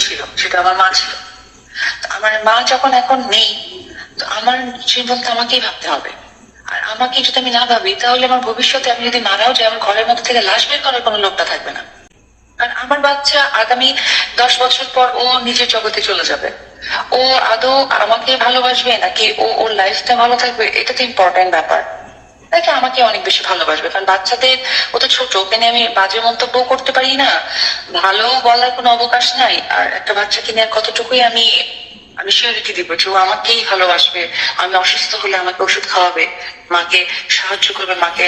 ছিল, সেটা আমার মা ছিল। তো আমার মা যখন এখন নেই, তো আমার জীবন তো আমাকেই ভাবতে হবে। আর আমাকে যদি আমি না ভাবি, তাহলে আমার ভবিষ্যতে আমি যদি মারাও যাই, আমার ঘরের মধ্যে থেকে লাশ বের করার কোনো লোকটা থাকবে না। কারণ আমার বাচ্চা আগামী 10 বছর পর ও নিজের জগতে চলে যাবে। ও আদৌ আমাকে ভালোবাসবে নাকি ও ওর লাইফটা ভালো থাকবে, এটা তো ইম্পর্টেন্ট ব্যাপার। নাকি আমাকে অনেক বেশি ভালোবাসবে। কারণ বাচ্চাদের, ও তো ছোট, ওকে নিয়ে আমি বাজে মন্তব্য করতে পারি না, ভালো বলার কোনো অবকাশ নাই। আর একটা বাচ্চাকে নিয়ে কতটুকুই আমি আমি সিওরিটি দিব যে ও আমাকেই ভালোবাসবে, আমি অসুস্থ হলে আমাকে ওষুধ খাওয়াবে, মাকে সাহায্য করবে, মাকে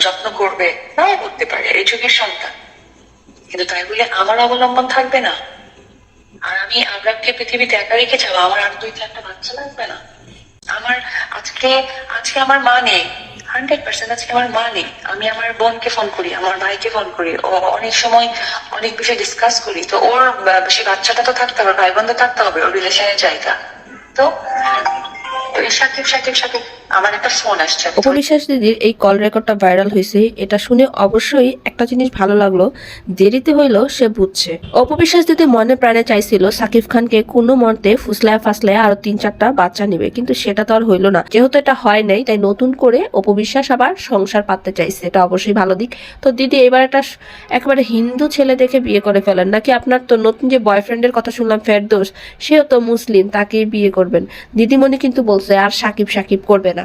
যত্ন করবে, তাও করতে পারে, এই যুগের সন্তান। কিন্তু তাই বলে আমার অবলম্বন থাকবে না। আর আমি আবরামকে পৃথিবীতে একা রেখে যাবো, আমার আর 2-3টা বাচ্চা লাগবে না। আমার আজকে আজকে আমার মা নেই, 100% আজকে আমার মা নেই। আমি আমার বোনকে ফোন করি, আমার ভাইকে ফোন করি, ও অনেক সময় অনেক বিষয় ডিসকাস করি। তো ওর সে বাচ্চাটা তো থাকতে হবে, ভাই বোন তো থাকতে হবে, ওর রিলেশনের জায়গা। তো ওই সাকিব সাকিব সাকিব আমার একটা ফোন আসছে। অপু বিশ্বাস দিদির এই কল রেকর্ডটা ভাইরাল হয়েছে, এটা শুনে অবশ্যই একটা জিনিস ভালো লাগলো, দেরিতে হইলেও সে বুঝছে। অপু বিশ্বাস দিদি মনে প্রাণে চাইছিল সাকিব খানকে কোনো মতে ফুসলায় ফাসলায় আরো 3-4টা বাচ্চা নিবে, কিন্তু সেটা তো আর হইলো না। যেহেতু এটা হয় নাই, তাই নতুন করে অপু বিশ্বাস আবার সংসার পাততে চাইছে, এটা অবশ্যই ভালো দিক। তো দিদি এবার একটা একেবারে হিন্দু ছেলে দেখে বিয়ে করে ফেলেন নাকি? আপনার তো নতুন যে বয়ফ্রেন্ডের কথা শুনলাম ফেরদৌস, সেও তো মুসলিম, তাকেই বিয়ে করবেন। দিদিমণি কিন্তু বলছে আর সাকিব সাকিব করবেন